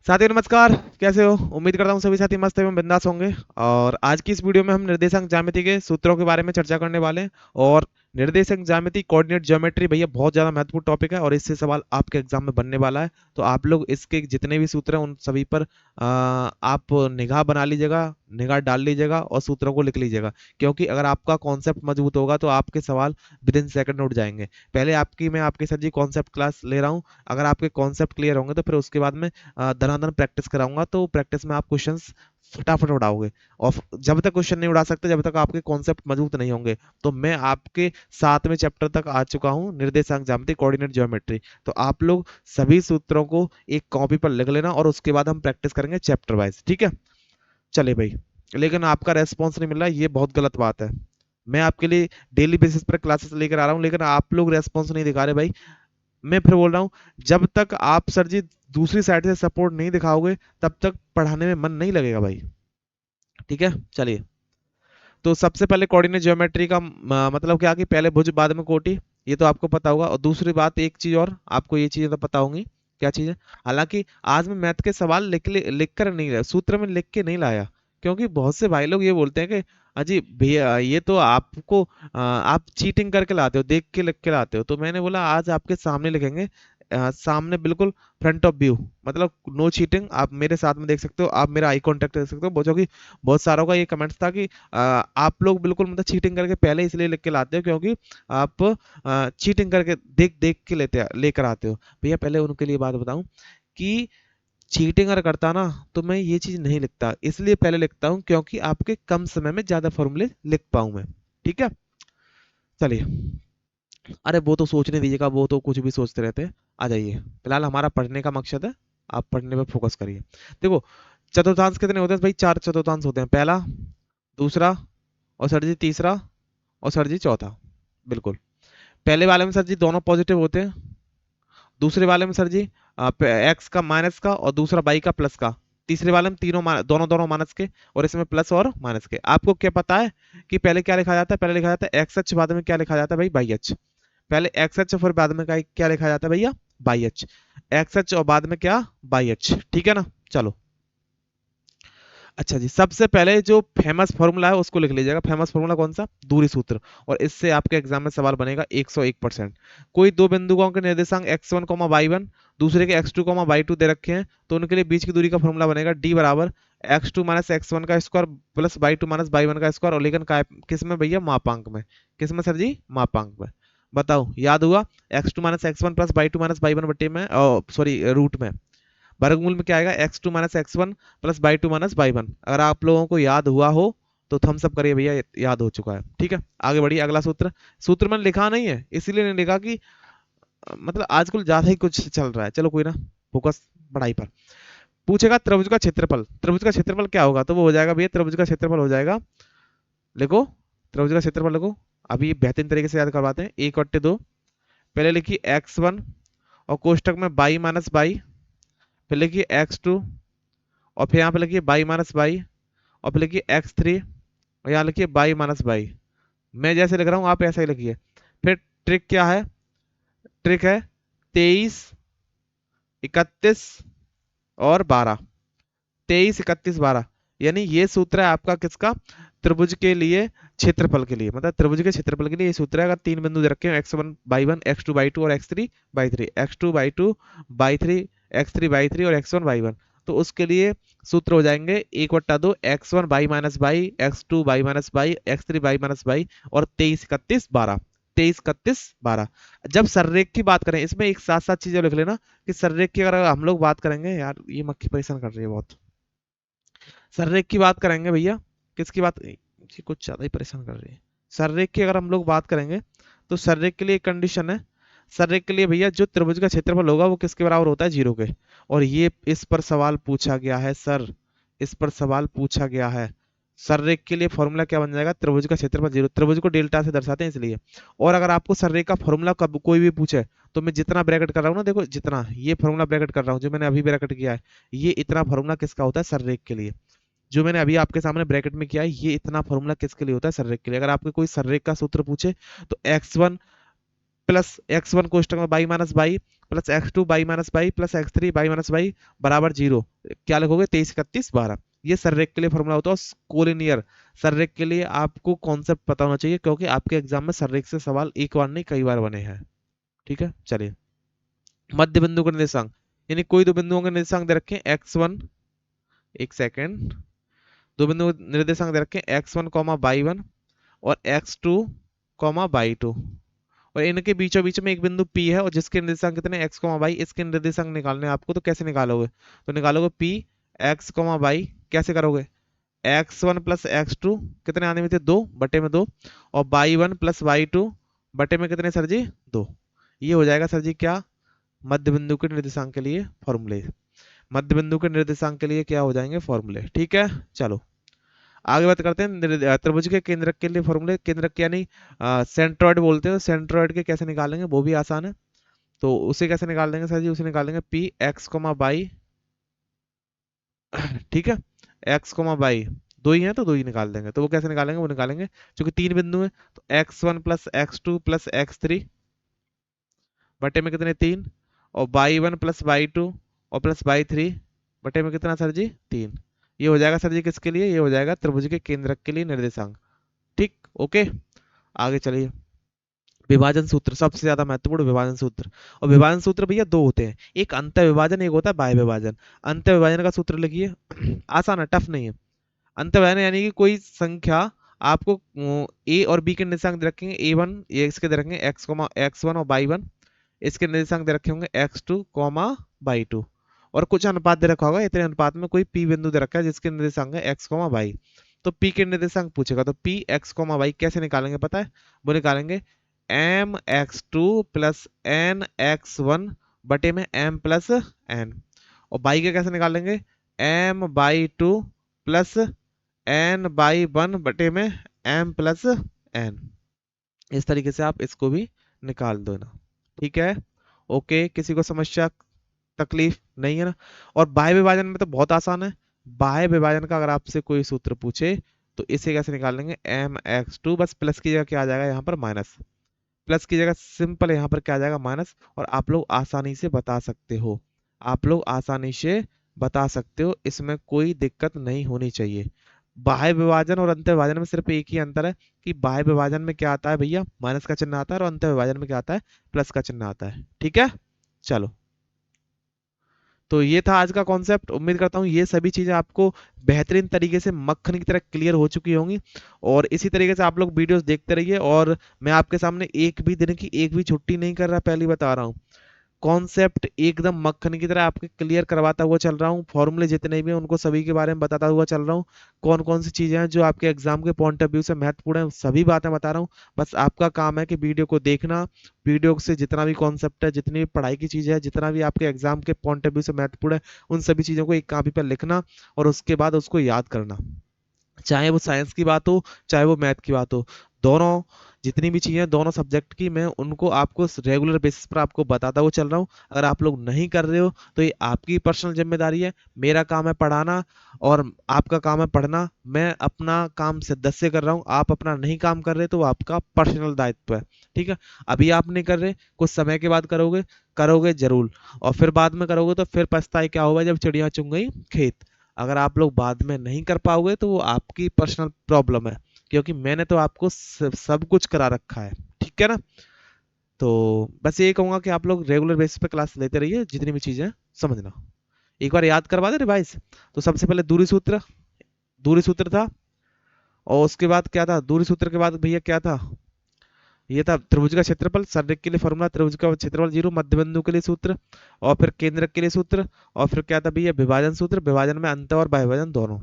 साथियों नमस्कार। कैसे हो? उम्मीद करता हूँ सभी साथी मस्त एवं बिंदास होंगे। और आज की इस वीडियो में हम निर्देशांक ज्यामिति के सूत्रों के बारे में चर्चा करने वाले हैं। और निर्देशांक ज्यामिति कोऑर्डिनेट ज्योमेट्री भैया बहुत ज्यादा महत्वपूर्ण टॉपिक है और इससे सवाल आपके एग्जाम में बनने वाला है। तो आप लोग इसके जितने भी सूत्र हैं उन सभी पर आप निगाह बना लीजिएगा, निगाह डाल लीजिएगा और सूत्रों को लिख लीजिएगा। क्योंकि अगर आपका कॉन्सेप्ट मजबूत होगा तो आपके सवाल विद इन सेकंड उठ जाएंगे। पहले मैं आपके सर जी कॉन्सेप्ट क्लास ले रहा हूँ। अगर आपके कॉन्सेप्ट क्लियर होंगे तो फिर उसके बाद में धनाधन प्रैक्टिस कराऊंगा, तो प्रैक्टिस में आप क्वेश्चंस फटाफट उड़ाओगे। और जब तक क्वेश्चन नहीं उड़ा सकते, जब तक आपके कॉन्सेप्ट मजबूत नहीं होंगे। तो मैं आपके 7वें चैप्टर तक आ चुका हूं, निर्देशांक ज्यामिति कोऑर्डिनेट ज्योमेट्री। तो आप लोग सभी सूत्रों को एक कॉपी पर लिख लेना और उसके बाद हम प्रैक्टिस करेंगे चैप्टर वाइज, ठीक है? चलिए भाई। लेकिन आपका रेस्पॉन्स नहीं मिल रहा, ये बहुत गलत बात है। मैं आपके लिए डेली बेसिस पर क्लासेस लेकर आ रहा हूँ, लेकिन आप लोग रेस्पॉन्स नहीं दिखा रहे भाई। मैं फिर बोल रहा हूँ, जब तक आप सर जी दूसरी साइड से सपोर्ट नहीं दिखाओगे तब तक पढ़ाने में मन नहीं लगेगा भाई। ठीक है, चलिए। तो सबसे पहले कोऑर्डिनेट ज्योमेट्री का मतलब क्या कि पहले भुज बाद में कोटि, ये तो आपको पता होगा। और दूसरी बात, एक चीज और आपको ये चीजें तो पता होंगी। क्या चीज है? हालांकि आज मैं मैथ के सवाल लिख कर नहीं लाया, सूत्र में लिख के नहीं लाया। क्योंकि बहुत से भाई लोग ये बोलते हैं कि अजी भैया ये तो आपको आप चीटिंग करके लाते हो, देख के लिख के लाते हो। तो मैंने बोला आज आपके सामने लिखेंगे, सामने बिल्कुल फ्रंट ऑफ व्यू, मतलब नो चीटिंग। आप मेरे साथ में देख सकते हो, आप मेरा आई कांटेक्ट देख सकते हो। जो कि बहुत सारों का ये कमेंट्स था कि आप लोग बिल्कुल मतलब चीटिंग करके पहले इसलिए लिख के लाते हो क्योंकि आप चीटिंग करके देख देख के लेकर आते हो। भैया पहले उनके लिए बात बताऊं कि चीटिंग अगर करता ना तो मैं ये चीज नहीं लिखता, इसलिए पहले लिखता हूँ क्योंकि आपके कम समय में ज्यादा फॉर्मूले लिख पाऊं मैं। ठीक है, चलिए। अरे वो तो सोचने दीजिएगा, वो तो कुछ भी सोचते रहते हैं। आ जाइए, फिलहाल हमारा पढ़ने का मकसद है, आप पढ़ने पे फोकस करिए। देखो, चतुर्थांश कितने होते हैं भाई? 4 चतुर्थांश होते हैं। पहला, दूसरा, और सर जी तीसरा, और सर जी चौथा। बिल्कुल। पहले वाले में सर जी दोनों पॉजिटिव होते हैं। दूसरे वाले में सर जी एक्स का माइनस का और दूसरा वाई का प्लस का। तीसरे वाले में दोनों दोनों माइनस के, और इसमें प्लस और माइनस के। आपको क्या पता है कि पहले क्या लिखा जाता है? पहले लिखा जाता है एक्स एच, बाद में क्या लिखा जाता है भाई? Y H. पहले एक्स एच, फिर बाद में क्या लिखा जाता है भैया? Y H. एक्स एच और बाद में क्या? Y H. ठीक है ना? चलो। अच्छा जी, सबसे पहले जो फेमस फॉर्मूला है उसको लिख लीजिएगा। फेमस फॉर्मूला कौन सा? दूरी सूत्र। और इससे आपके एग्जाम में सवाल बनेगा 101%। कोई दो बिंदुओं के निर्देशांक x1 वाई वन, दूसरे के x2 वाई टू दे रखे हैं, तो उनके लिए बीच की दूरी का फॉर्मूला बनेगा d बराबर x2 माइनस x1 का square plus y2 minus y1 का स्क्वायर। और लेकिन किस में भैया? मापांक में। किस में सर जी? मापांक में। बताओ, याद हुआ? x2 minus x1 plus y2 minus y1 बटे में, सॉरी रूट में। वर्गमूल में क्या आएगा? x2 minus x1 plus y2 minus y1। अगर आप लोगों को याद हुआ हो तो थम्स अप करिए भैया, याद हो चुका है। ठीक है, आगे बढ़िए। अगला सूत्र, सूत्र मैंने लिखा नहीं है इसीलिए नहीं लिखा कि मतलब आजकल ज्यादा ही कुछ चल रहा है। चलो कोई ना, फोकस पढ़ाई पर। पूछेगा त्रिभुज का क्षेत्रफल। त्रिभुज का क्षेत्रफल क्या होगा? तो वो हो जाएगा भैया, त्रिभुज का क्षेत्रफल हो जाएगा, लिखो त्रिभुज का क्षेत्रफल लिखो। अभी बेहतरीन तरीके से याद करवाते हैं। 1/2। पहले लिखिए x1 और कोष्टक में y माइनस बाई, फिर लिखिए x2 और फिर यहाँ पे लिखिए y माइनस बाई, और फिर लिखिए x3 और यहाँ लिखिए y माइनस बाई। मैं जैसे लिख रहा हूँ आप ऐसा ही लिखिए। फिर ट्रिक क्या है? ट्रिक है 23, 31 और 12। 23, 31, 12, यानी ये सूत्र है आपका किसका? त्रिभुज के लिए क्षेत्रफल के लिए, मतलब त्रिभुज के क्षेत्रफल के लिए ये सूत्र है। अगर तीन बिंदु दे रखे हो, x1 y1, x2 y2 और x3 y3, x2 y2 y3, x3 y3 और x1 y1, तो उसके लिए सूत्र हो जाएंगे 1/2 x1 y minus by, x2 y minus by, x3 y minus by, और 23, 31, 12। 23, 31, 12। जब सररेख की बात करें, इसमें एक साथ साथ चीजें लिख लेना कि सररेख की अगर हम लोग बात करेंगे, यार ये मक्खी परेशान कर रही है बहुत। सररेख की बात करेंगे भैया, किसकी बात? ये कुछ ज्यादा ही परेशान कर रही है। सररेख की अगर हम लोग बात करेंगे तो सररेख के लिए एक कंडीशन है। सररेख के लिए भैया जो त्रिभुज का क्षेत्रफल होगा वो किसके बराबर होता है? 0 के। और ये इस पर सवाल पूछा गया है सर, इस पर सवाल पूछा गया है। सररेख के लिए फॉर्मूला क्या बन जाएगा? त्रिभुज का क्षेत्रफल 0। त्रिभुज को डेल्टा से दर्शाते हैं इसलिए। और अगर आपको सररेख का फॉर्मूला कब कोई भी पूछे, तो मैं जितना ब्रैकेट कर रहा हूँ ना, देखो जितना ये फॉर्मूला ब्रैकेट कर रहा हूँ, जो मैंने अभी ब्रैकेट किया है, ये इतना फॉर्मूला किसका होता है? सररेख के लिए। जो मैंने अभी आपके सामने ब्रैकेट में किया है, ये इतना फॉर्मूला किसके लिए होता है? सररेख के लिए। अगर आपको कोई सररेख का सूत्र पूछे तो x1 प्लस x1 कोष्टक में by minus by plus x2 by minus by plus x3 by minus by बराबर 0। क्या लिखोगे? 23 31 12। ये सररेख के लिए फॉर्मूला होता है। कोलिनियर सररेख के लिए आपको कॉन्सेप्ट पता होना चाहिए, क्योंकि आपके एग्जाम में सररेख से सवाल एक बार नहीं कई बार बने हैं। ठीक है, चलिए। मध्य बिंदु का निर्देशांक, यानी कोई दो बिंदुओं के निर्देशांक दे रखे हैं x1, एक सेकेंड, दो बिंदु निर्देशांक दे रखे हैं x1 कॉमा बाई वन और x2 कॉमा बाई टू, और इनके बीचों बीच में एक बिंदु P है और जिसके निर्देशांक कितने x, y, इसके निर्देशांक निकालने हैं आपको। तो कैसे निकालोगे? तो निकालोगे P x, y, कैसे करोगे? x1 प्लस x2 कितने आने में थे? 2 बटे में 2, और y1 प्लस y2 बटे में कितने सर जी? 2। ये हो जाएगा सर जी क्या? मध्य बिंदु के निर्देशांक के लिए फॉर्मूले। मध्य बिंदु के निर्देशांक के लिए क्या हो जाएंगे? फॉर्मूले। ठीक है, चलो आगे बात करते हैं त्रिभुज के केंद्रक के लिए फॉर्मूले। केंद्रक यानी सेंट्रॉइड बोलते हैं, तो सेंट्रॉइड के कैसे निकालेंगे वो भी आसान है। तो उसे कैसे निकाल देंगे सर जी? उसे निकालेंगे पी एक्स कोमा बाई, ठीक है, एक्स कोमा बाई दो ही है तो दो ही निकाल देंगे। तो वो कैसे निकालेंगे? वो निकालेंगे क्योंकि तीन बिंदु है, तो x1 plus x2 plus x3 बटे में कितने? 3, और y1 प्लस y2 और प्लस y3 बटे में कितना सर जी? 3। ये हो जाएगा सर जी किसके लिए? ये हो जाएगा त्रिभुज के केंद्रक के लिए निर्देशांक। ठीक, ओके, आगे चलिए। विभाजन सूत्र, सबसे ज्यादा महत्वपूर्ण विभाजन सूत्र। और विभाजन सूत्र भैया दो होते हैं, एक अंत विभाजन, एक होता है बाह्य विभाजन। अंत विभाजन का सूत्र लिखिए, आसान है, टफ नहीं है। अंत विभाजन यानी कि कोई संख्या आपको ए और बी के निर्देशांक दे रखेंगे, A1 ये इसके दे रखेंगे x1 और y1, इसके निर्देशांक दे रखे होंगे x2 y2, और कुछ अनुपात दे रखा होगा, इतने अनुपात में कोई p बिंदु दे रखा है जिसके निर्देशांक है x, y। तो p के निर्देशांक पूछेगा, तो p x, y कैसे निकालेंगे पता है? वो निकालेंगे m x2 plus n x1 बटे में m प्लस n, और y के कैसे निकालेंगे? m by two plus n by one बटे में m प्लस n। इस तरीके से आप इसको भी निकाल दो ना। ठीक है, ओके, किसी को समस्या तकलीफ नहीं है ना? और बाह्य विभाजन में तो बहुत आसान है। बाह्य विभाजन का अगर आपसे कोई सूत्र पूछे तो इसे कैसे निकाल लेंगे? एम एक्स टू, बस प्लस की जगह क्या आ जाएगा यहाँ पर? माइनस। प्लस की जगह सिंपल यहाँ पर क्या आ जाएगा? माइनस। और आप लोग आसानी से बता सकते हो, आप लोग आसानी से बता सकते हो, इसमें कोई दिक्कत नहीं होनी चाहिए। बाह्य विभाजन और अंत विभाजन में सिर्फ एक ही अंतर है कि बाह्य विभाजन में क्या आता है भैया? माइनस का चिन्ह आता है, और अंत विभाजन में क्या आता है? प्लस का चिन्ह आता है। ठीक है, चलो, तो ये था आज का कॉन्सेप्ट। उम्मीद करता हूँ ये सभी चीजें आपको बेहतरीन तरीके से मक्खन की तरह क्लियर हो चुकी होंगी, और इसी तरीके से आप लोग वीडियोस देखते रहिए। और मैं आपके सामने एक भी दिन की एक भी छुट्टी नहीं कर रहा, पहली बता रहा हूँ। कॉन्सेप्ट एकदम मक्खन की तरह आपके क्लियर करवाता हुआ चल रहा हूँ। फॉर्मूले जितने भी हैं उनको सभी के बारे में बताता हुआ चल रहा हूँ। कौन कौन सी चीजें हैं जो आपके एग्जाम के पॉइंट ऑफ व्यू से महत्वपूर्ण है, सभी बातें बता रहा हूँ। बस आपका काम है कि वीडियो को देखना, वीडियो से जितना भी कॉन्सेप्ट है, जितनी भी पढ़ाई की चीजें है, जितना भी आपके एग्जाम के पॉइंट ऑफ व्यू से महत्वपूर्ण है, उन सभी चीजों को एक कॉपी पर लिखना और उसके बाद उसको याद करना। चाहे वो साइंस की बात हो, चाहे वो मैथ की बात हो, दोनों जितनी भी चीजें दोनों सब्जेक्ट की, मैं उनको आपको रेगुलर बेसिस पर आपको बताता हुआ चल रहा हूँ। अगर आप लोग नहीं कर रहे हो तो ये आपकी पर्सनल जिम्मेदारी है। मेरा काम है पढ़ाना और आपका काम है पढ़ना। मैं अपना काम शिद्दत से कर रहा हूँ, आप अपना नहीं काम कर रहे तो वो आपका पर्सनल दायित्व है। ठीक है, अभी आप नहीं कर रहे, कुछ समय के बाद करोगे, करोगे जरूर, और फिर बाद में करोगे तो फिर पछताए क्या होगा? जब चिड़िया चुग गई खेत। अगर आप लोग बाद में नहीं कर पाओगे तो वो आपकी पर्सनल प्रॉब्लम है, क्योंकि मैंने तो आपको सब कुछ करा रखा है। ठीक है ना? तो बस ये कहूंगा कि आप लोग रेगुलर बेसिस पे क्लास लेते रहिए, जितनी भी चीजें समझना। एक बार याद करवा दे रिवाइज। तो सबसे पहले दूरी सूत्र, दूरी सूत्र था, और उसके बाद क्या था? दूरी सूत्र के बाद भैया क्या था? ये था त्रिभुज का क्षेत्रफल। सररेख के लिए फॉर्मूला त्रिभुज का क्षेत्रफल 0, मध्य बिंदु के लिए सूत्र, और फिर केंद्रक के लिए सूत्र, और फिर क्या था भैया? विभाजन सूत्र। विभाजन में अंत और बाह्य विभाजन दोनों।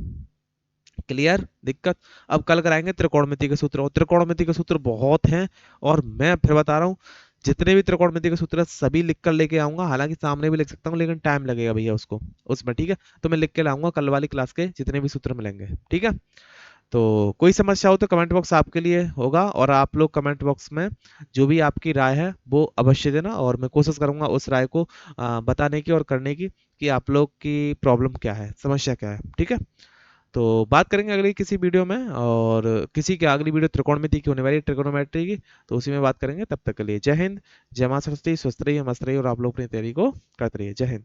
क्लियर? दिक्कत? अब कल कराएंगे त्रिकोणमिति के सूत्र, और त्रिकोणमिति के सूत्र बहुत हैं, और मैं फिर बता रहा हूँ जितने भी त्रिकोणमिति के सूत्र सभी लिख कर लेके आऊंगा। हालांकि सामने भी लिख सकता हूँ, लेकिन टाइम लगेगा भैया उसको उसमें। ठीक है, तो मैं लिख के लाऊंगा कल वाली क्लास के जितने भी सूत्र मिलेंगे। ठीक है, तो कोई समस्या हो तो कमेंट बॉक्स आपके लिए होगा, और आप लोग कमेंट बॉक्स में जो भी आपकी राय है वो अवश्य देना, और मैं कोशिश करूंगा उस राय को बताने की और करने की कि आप लोग की प्रॉब्लम क्या है, समस्या क्या है। ठीक है, तो बात करेंगे अगली किसी वीडियो में, और किसी की अगली वीडियो त्रिकोणमिति की होने वाली है, ट्रिकोनोमेट्री की, तो उसी में बात करेंगे। तब तक के लिए जय हिंद, जय मां सरस्वती, स्वस्थ रहिए, मस्त रहिए, और आप लोग अपनी तैयारी को करते रहिए। जय हिंद।